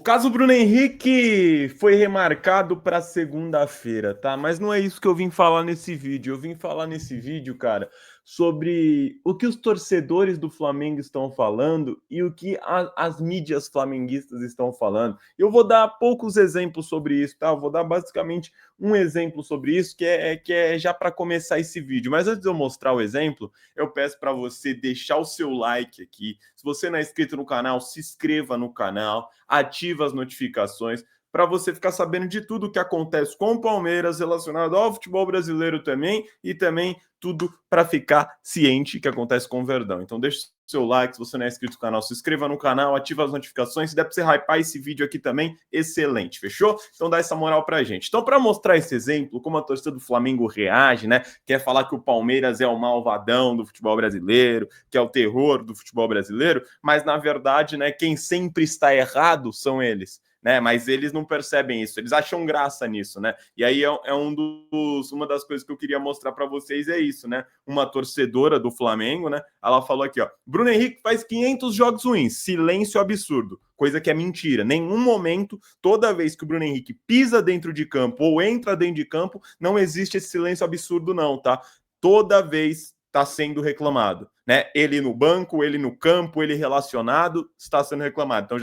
caso Bruno Henrique foi remarcado para segunda-feira, tá? Mas não é isso que eu vim falar nesse vídeo. Eu vim falar nesse vídeo, cara, sobre o que os torcedores do Flamengo estão falando e o que as mídias flamenguistas estão falando. Eu vou dar poucos exemplos sobre isso, tá? Eu vou dar basicamente um exemplo sobre isso, que é já para começar esse vídeo. Mas antes de eu mostrar o exemplo, eu peço para você deixar o seu like aqui. Se você não é inscrito no canal, se inscreva no canal, ativa as notificações para você ficar sabendo de tudo o que acontece com o Palmeiras relacionado ao futebol brasileiro também e também tudo para ficar ciente que acontece com o Verdão. Então deixa o seu like, se você não é inscrito no canal, se inscreva no canal, ativa as notificações, se der para você hypar esse vídeo aqui também, excelente, fechou? Então dá essa moral pra gente. Então para mostrar esse exemplo, como a torcida do Flamengo reage, né? Quer falar que o Palmeiras é o malvadão do futebol brasileiro, que é o terror do futebol brasileiro, mas na verdade, né, quem sempre está errado são eles. Né, mas eles não percebem isso, eles acham graça nisso, né? E aí uma das coisas que eu queria mostrar para vocês é isso, né? Uma torcedora do Flamengo, né? Ela falou aqui, ó, Bruno Henrique faz 500 jogos ruins, silêncio absurdo, coisa que é mentira. Nenhum momento, toda vez que o Bruno Henrique pisa dentro de campo ou entra dentro de campo, não existe esse silêncio absurdo não, tá? Toda vez está sendo reclamado, né? Ele no banco, ele no campo, ele relacionado, está sendo reclamado. Então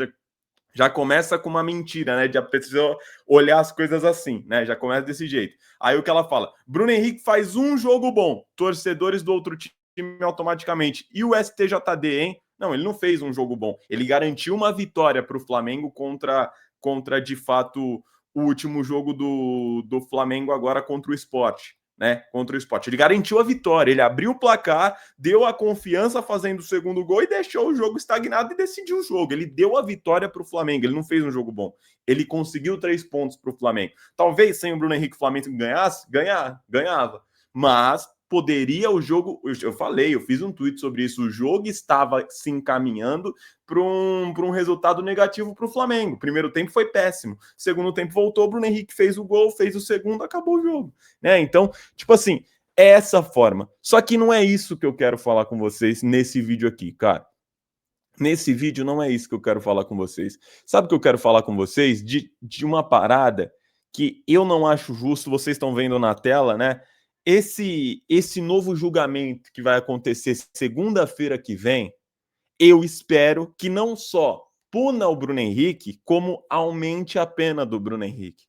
já começa com uma mentira, né? Já precisa olhar as coisas assim, né? Já começa desse jeito. Aí o que ela fala? Bruno Henrique faz um jogo bom, torcedores do outro time automaticamente. E o STJD, hein? Não, ele não fez um jogo bom. Ele garantiu uma vitória para o Flamengo contra, de fato, o último jogo do Flamengo agora contra o Sport. Né, contra o Sport. Ele garantiu a vitória, ele abriu o placar, deu a confiança fazendo o segundo gol e deixou o jogo estagnado e decidiu o jogo. Ele deu a vitória para o Flamengo, ele não fez um jogo bom. Ele conseguiu 3 pontos para o Flamengo. Talvez sem o Bruno Henrique o Flamengo ganhava. Mas poderia o jogo... Eu falei, eu fiz um tweet sobre isso. O jogo estava se encaminhando para um resultado negativo para o Flamengo. O primeiro tempo foi péssimo. Segundo tempo voltou, o Bruno Henrique fez o gol, fez o segundo, acabou o jogo. Né? Então, tipo assim, é essa forma. Só que não é isso que eu quero falar com vocês nesse vídeo aqui, cara. Nesse vídeo não é isso que eu quero falar com vocês. Sabe o que eu quero falar com vocês? De uma parada que eu não acho justo, vocês estão vendo na tela, né? Esse novo julgamento que vai acontecer segunda-feira que vem, eu espero que não só puna o Bruno Henrique, como aumente a pena do Bruno Henrique.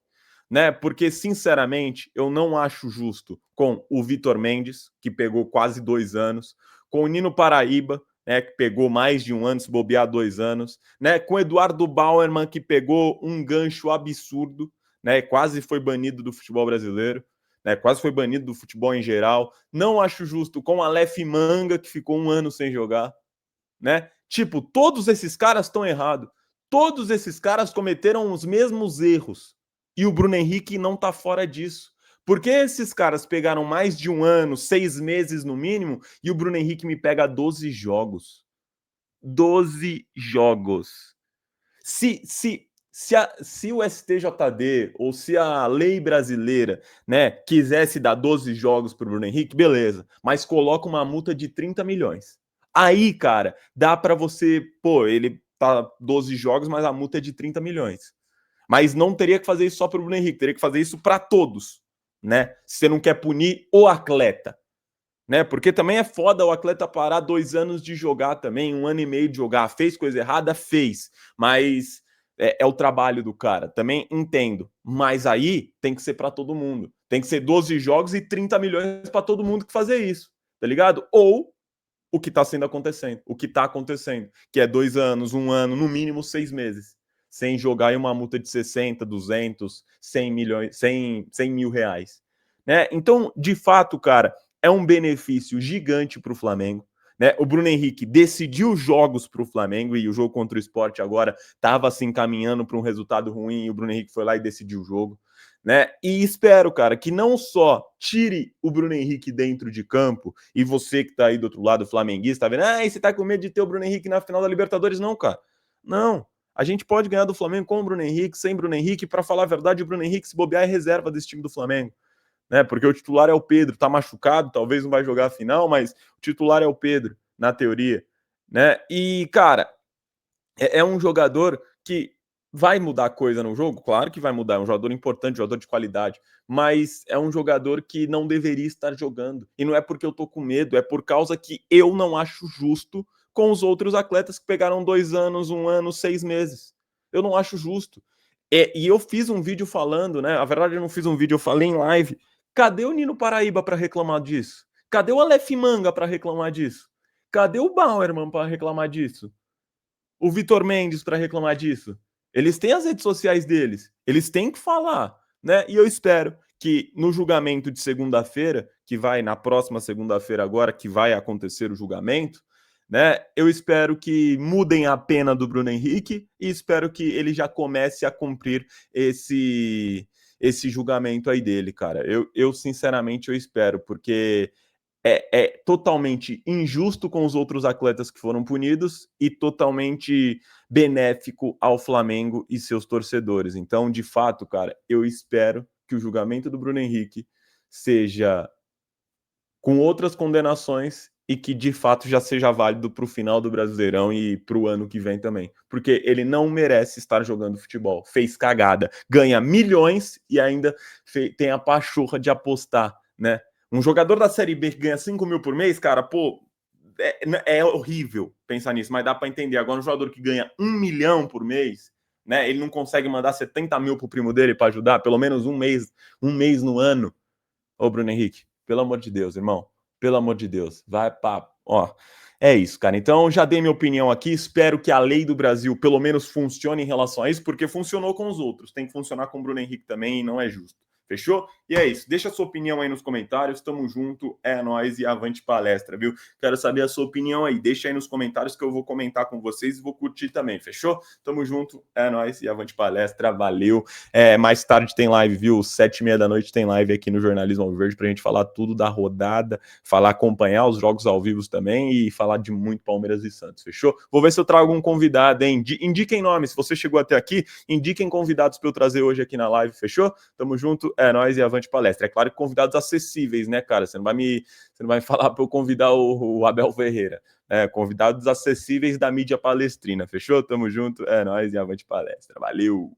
Né? Porque, sinceramente, eu não acho justo com o Vitor Mendes, que pegou quase 2 anos, com o Nino Paraíba, né, que pegou mais de 1 ano, se bobear 2 anos, né, com o Eduardo Bauerman, que pegou um gancho absurdo, né, quase foi banido do futebol brasileiro, né, quase foi banido do futebol em geral. Não acho justo com o Aleph Manga, que ficou 1 ano sem jogar. Né? Tipo, todos esses caras estão errados. Todos esses caras cometeram os mesmos erros. E o Bruno Henrique não tá fora disso. Porque esses caras pegaram mais de 1 ano, 6 meses no mínimo, e o Bruno Henrique me pega 12 jogos. 12 jogos. Se o STJD ou se a lei brasileira, né, quisesse dar 12 jogos para o Bruno Henrique, beleza, mas coloca uma multa de 30 milhões. Aí, cara, dá para você, pô, ele tá 12 jogos, mas a multa é de 30 milhões. Mas não teria que fazer isso só para o Bruno Henrique, teria que fazer isso para todos, né? Se você não quer punir o atleta, né? Porque também é foda o atleta parar 2 anos de jogar também, 1 ano e meio de jogar. Fez coisa errada? Fez. Mas é o trabalho do cara. Também entendo. Mas aí tem que ser para todo mundo. Tem que ser 12 jogos e 30 milhões para todo mundo que fazer isso. Tá ligado? Ou o que está sendo acontecendo. O que está acontecendo. Que é 2 anos, 1 ano, no mínimo 6 meses. Sem jogar em uma multa de 60, 200, 100 milhões, 100 mil reais. Né? Então, de fato, cara, é um benefício gigante para o Flamengo. Né? O Bruno Henrique decidiu jogos para o Flamengo e o jogo contra o Sport agora estava se encaminhando para um resultado ruim e o Bruno Henrique foi lá e decidiu o jogo. Né? E espero, cara, que não só tire o Bruno Henrique dentro de campo e você que tá aí do outro lado, flamenguista, tá vendo? Ah, você tá com medo de ter o Bruno Henrique na final da Libertadores? Não, cara. Não. A gente pode ganhar do Flamengo com o Bruno Henrique, sem Bruno Henrique. Para falar a verdade, o Bruno Henrique, se bobear, é reserva desse time do Flamengo. Né? Porque o titular é o Pedro, tá machucado, talvez não vai jogar a final, mas o titular é o Pedro, na teoria. Né? E, cara, é um jogador que Vai mudar coisa no jogo? Claro que vai mudar, é um jogador importante, jogador de qualidade, mas é um jogador que não deveria estar jogando. E não é porque eu tô com medo, é por causa que eu não acho justo com os outros atletas que pegaram 2 anos, 1 ano, 6 meses. Eu não acho justo. E eu fiz um vídeo falando, né? A verdade, eu não fiz um vídeo, eu falei em live. Cadê o Nino Paraíba para reclamar disso? Cadê o Aleph Manga para reclamar disso? Cadê o Bauerman para reclamar disso? O Vitor Mendes para reclamar disso? Eles têm as redes sociais deles, eles têm que falar, né? E eu espero que no julgamento de segunda-feira, que vai na próxima segunda-feira agora, que vai acontecer o julgamento, né? Eu espero que mudem a pena do Bruno Henrique e espero que ele já comece a cumprir esse julgamento aí dele, cara. Eu sinceramente eu espero, porque é totalmente injusto com os outros atletas que foram punidos e totalmente benéfico ao Flamengo e seus torcedores. Então, de fato, cara, eu espero que o julgamento do Bruno Henrique seja com outras condenações e que de fato já seja válido para o final do Brasileirão e para o ano que vem também. Porque ele não merece estar jogando futebol. Fez cagada, ganha milhões e ainda tem a pachorra de apostar, né? Um jogador da Série B que ganha 5 mil por mês, cara, pô, é horrível pensar nisso, mas dá para entender. Agora, um jogador que ganha 1 milhão por mês, né? Ele não consegue mandar 70 mil pro primo dele para ajudar, pelo menos um mês no ano. Ô, Bruno Henrique, pelo amor de Deus, irmão. Pelo amor de Deus. Vai pra. Ó. É isso, cara. Então, já dei minha opinião aqui. Espero que a lei do Brasil, pelo menos, funcione em relação a isso, porque funcionou com os outros. Tem que funcionar com o Bruno Henrique também e não é justo. Fechou? E é isso. Deixa a sua opinião aí nos comentários. Tamo junto. É nóis e avante palestra, viu? Quero saber a sua opinião aí. Deixa aí nos comentários que eu vou comentar com vocês e vou curtir também. Fechou? Tamo junto. É nóis e avante palestra. Valeu. Mais tarde tem live, viu? 7h30 da noite tem live aqui no Jornalismo Alviverde pra gente falar tudo da rodada, falar, acompanhar os jogos ao vivo também e falar de muito Palmeiras e Santos, fechou? Vou ver se eu trago um convidado, hein? Indiquem nomes, se você chegou até aqui, indiquem convidados para eu trazer hoje aqui na live, fechou? Tamo junto, é nóis e avante palestra. É claro que convidados acessíveis, né, cara? Você não vai me falar para eu convidar o Abel Ferreira. Convidados acessíveis da mídia palestrina, fechou? Tamo junto, é nóis e avante palestra. Valeu!